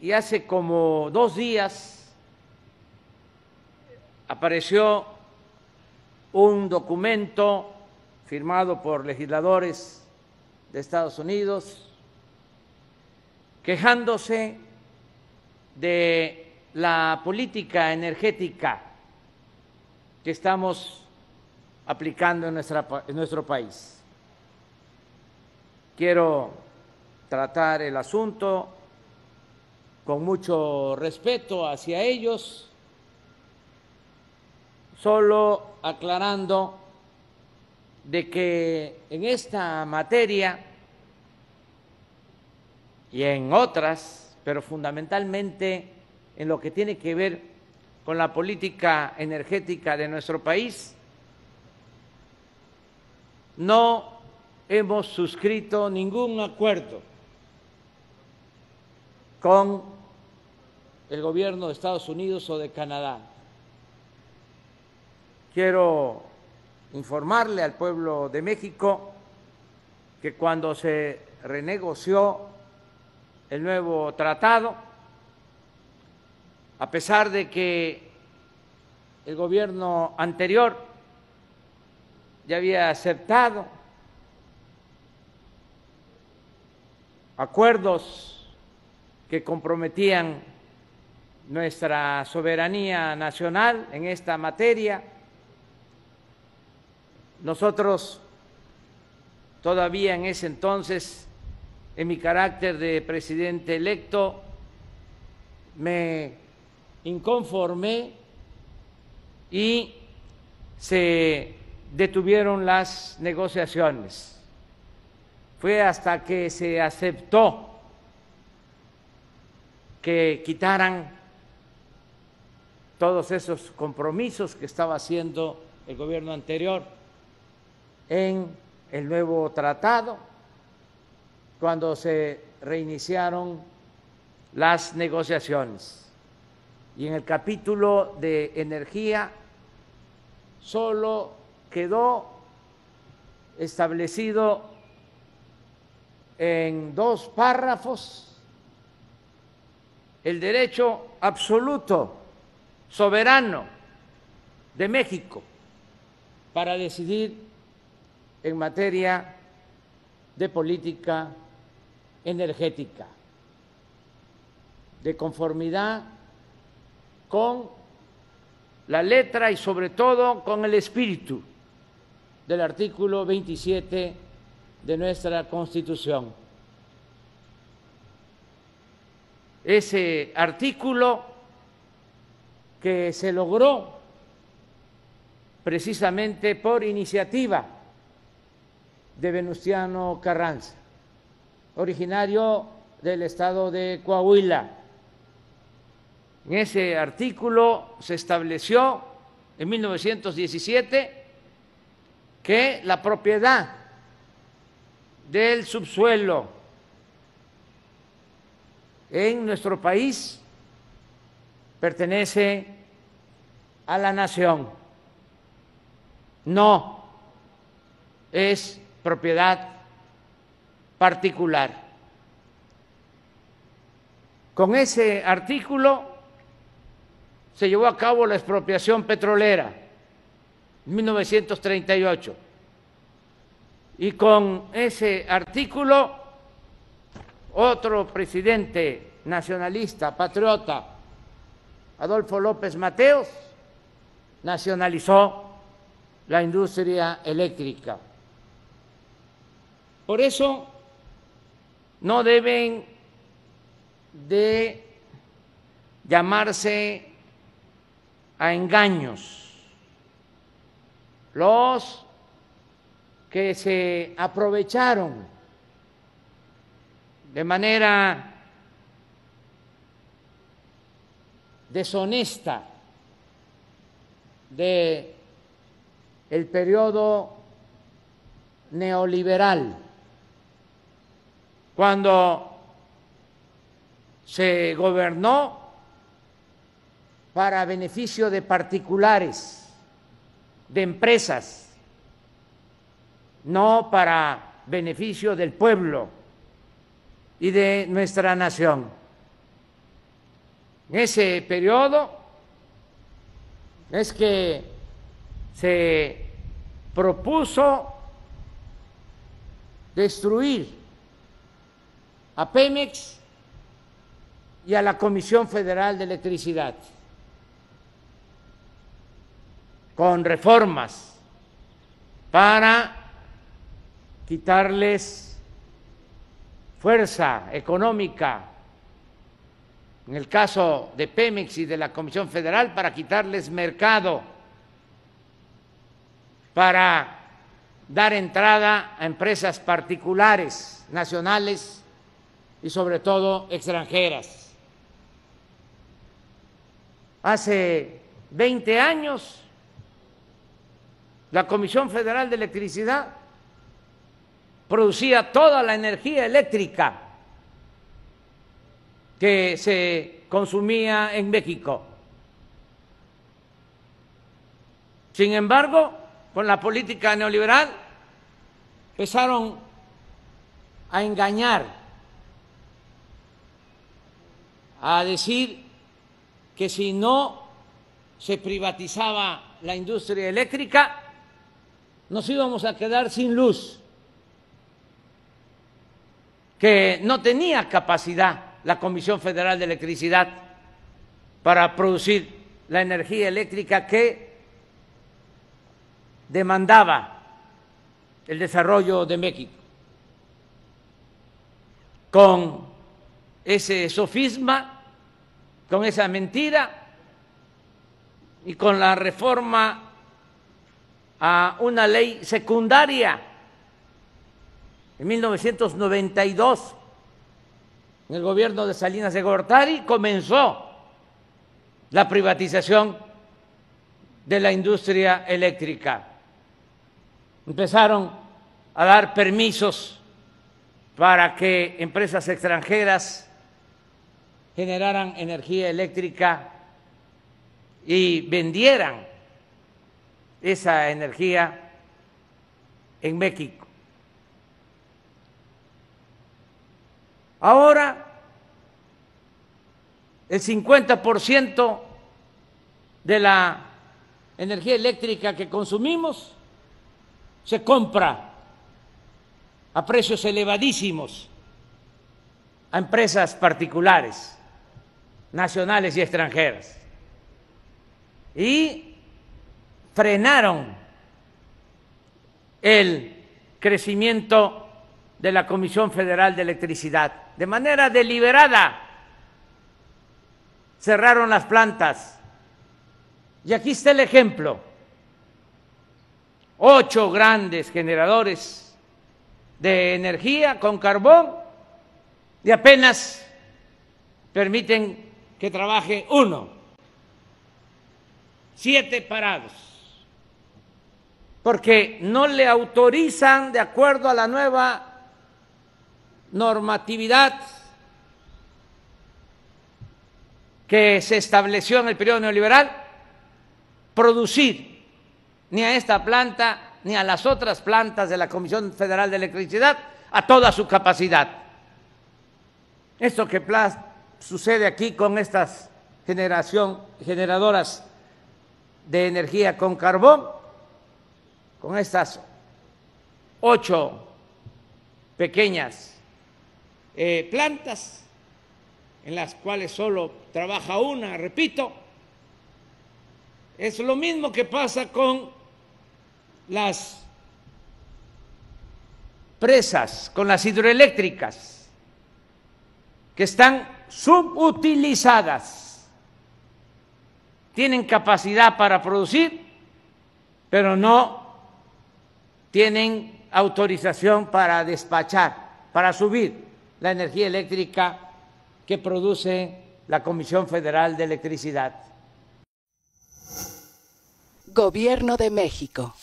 y hace como 2 días apareció un documento firmado por legisladores de Estados Unidos quejándose de la política energética que estamos aplicando en nuestro país. Quiero tratar el asunto con mucho respeto hacia ellos, solo aclarando de que en esta materia y en otras, pero fundamentalmente en lo que tiene que ver con la política energética de nuestro país, no hemos suscrito ningún acuerdo con el gobierno de Estados Unidos o de Canadá. Quiero informarle al pueblo de México que cuando se renegoció el nuevo tratado, a pesar de que el gobierno anterior ya había aceptado acuerdos que comprometían nuestra soberanía nacional en esta materia, nosotros todavía en ese entonces, en mi carácter de presidente electo, me inconformé y se detuvieron las negociaciones. Fue hasta que se aceptó que quitaran todos esos compromisos que estaba haciendo el gobierno anterior en el nuevo tratado, cuando se reiniciaron las negociaciones. Y en el capítulo de energía solo quedó establecido en 2 párrafos el derecho absoluto, soberano de México para decidir en materia de política energética, de conformidad con la letra y sobre todo con el espíritu del artículo 27 de nuestra Constitución. Ese artículo que se logró precisamente por iniciativa de Venustiano Carranza, originario del estado de Coahuila. En ese artículo se estableció en 1917 que la propiedad del subsuelo en nuestro país pertenece a la nación, no es propiedad particular. Con ese artículo se llevó a cabo la expropiación petrolera en 1938 y con ese artículo otro presidente nacionalista, patriota, Adolfo López Mateos, nacionalizó la industria eléctrica. Por eso no deben de llamarse a engaños los que se aprovecharon de manera deshonesta de el periodo neoliberal, cuando se gobernó para beneficio de particulares, de empresas, no para beneficio del pueblo y de nuestra nación. en ese periodo es que se propuso destruir a Pemex y a la Comisión Federal de Electricidad con reformas para quitarles fuerza económica, en el caso de Pemex y de la Comisión Federal, para quitarles mercado, para dar entrada a empresas particulares, nacionales y sobre todo extranjeras. Hace 20 años, la Comisión Federal de Electricidad producía toda la energía eléctrica que se consumía en México. Sin embargo, con la política neoliberal empezaron a engañar, a decir que si no se privatizaba la industria eléctrica, nos íbamos a quedar sin luz, que no tenía capacidad la Comisión Federal de Electricidad para producir la energía eléctrica que demandaba el desarrollo de México. Con ese sofisma, con esa mentira y con la reforma a una ley secundaria en 1992, en el gobierno de Salinas de Gortari, comenzó la privatización de la industria eléctrica. Empezaron a dar permisos para que empresas extranjeras generaran energía eléctrica y vendieran esa energía en México. Ahora, el 50% de la energía eléctrica que consumimos se compra a precios elevadísimos a empresas particulares, nacionales y extranjeras. Y frenaron el crecimiento de la Comisión Federal de Electricidad. De manera deliberada cerraron las plantas. Y aquí está el ejemplo. 8 grandes generadores de energía con carbón y apenas permiten que trabaje 1. 7 parados, porque no le autorizan, de acuerdo a la nueva normatividad que se estableció en el periodo neoliberal, producir ni a esta planta ni a las otras plantas de la Comisión Federal de Electricidad a toda su capacidad. Esto que sucede aquí con estas generadoras de energía con carbón, con estas 8 pequeñas plantas en las cuales solo trabaja una, repito, es lo mismo que pasa con las presas, con las hidroeléctricas, que están subutilizadas, tienen capacidad para producir, pero no tienen autorización para despachar, para subir la energía eléctrica que produce la Comisión Federal de Electricidad. Gobierno de México.